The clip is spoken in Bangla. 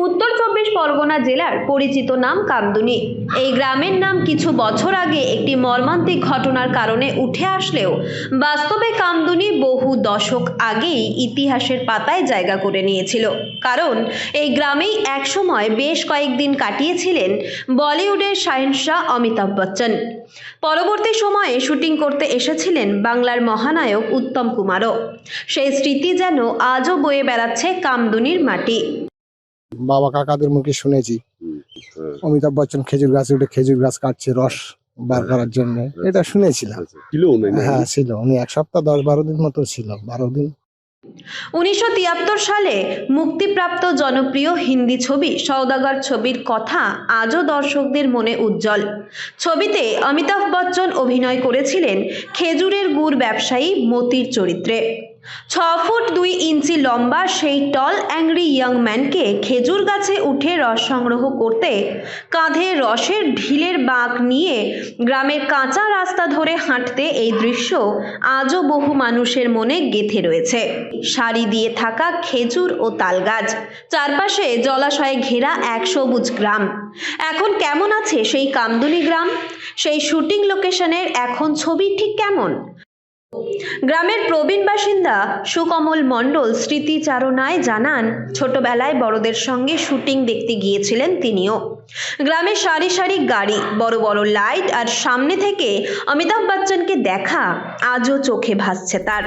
উত্তর 24 পরগনা জেলার পরিচিত নাম কামদুনি। এই গ্রামের নাম কিছু বছর আগে একটি মর্মান্তিক ঘটনার কারণে উঠে আসলেও বাস্তবে কামদুনি বহু দশক আগেই ইতিহাসের পাতায় জায়গা করে নিয়েছিল। কারণ এই গ্রামেই একসময় বেশ কয়েকদিন কাটিয়েছিলেন বলিউডের শাহেনশাহ অমিতাভ বচ্চন। পরবর্তী সময়ে শুটিং করতে এসেছিলেন বাংলার মহানায়ক উত্তম কুমারও। সেই স্মৃতি যেন আজও বয়ে বেড়াচ্ছে কামদুনির মাটি। বাবা কাকাদের মুখে শুনেছি অমিতাভ বচ্চন খেজুর গাছে উঠে খেজুর গাছ কাটছে রস বার করার জন্য, এটা শুনেছিলাম। হ্যাঁ ছিল, উনি 1 সপ্তাহ 10-12 দিন মতো ছিল, 12 দিন। 1973 সালে মুক্তিপ্রাপ্ত জনপ্রিয় হিন্দি ছবি সওদাগর ছবির কথা আজও দর্শকদের মনে উজ্জ্বল। ছবিতে অমিতাভ বচ্চন অভিনয় করেছিলেন খেজুরের গুড় ব্যবসায়ী মতির চরিত্রে। 6 ফুট 2 ইঞ্চি লম্বা সেই টল অ্যাংরি ইয়ং ম্যানকে খেজুর গাছে উঠে রস সংগ্রহ করতে কাঁধে রসের ঢিলের বাঁক নিয়ে গ্রামের কাঁচা রাস্তা ধরে হাঁটতে এই দৃশ্য আজও বহু মানুষের মনে গেঁথে রয়েছে। সারি দিয়ে থাকা খেজুর ও তাল গাছ, চারপাশে জলাশয়ে ঘেরা এক সবুজ গ্রাম। এখন কেমন আছে সেই কামদুনি গ্রাম? সেই শুটিং লোকেশনের এখন ছবি ঠিক কেমন? গ্রামের প্রবীণ বাসিন্দা সুকমল মণ্ডল স্মৃতিচারণায় জানান, ছোটবেলায় বড়দের সঙ্গে শুটিং দেখতে গিয়েছিলেন তিনিও। গ্রামে সারি সারি গাড়ি, বড় বড় লাইট আর সামনে থেকে অমিতাভ বচ্চনকে দেখা আজও চোখে ভাসছে তার।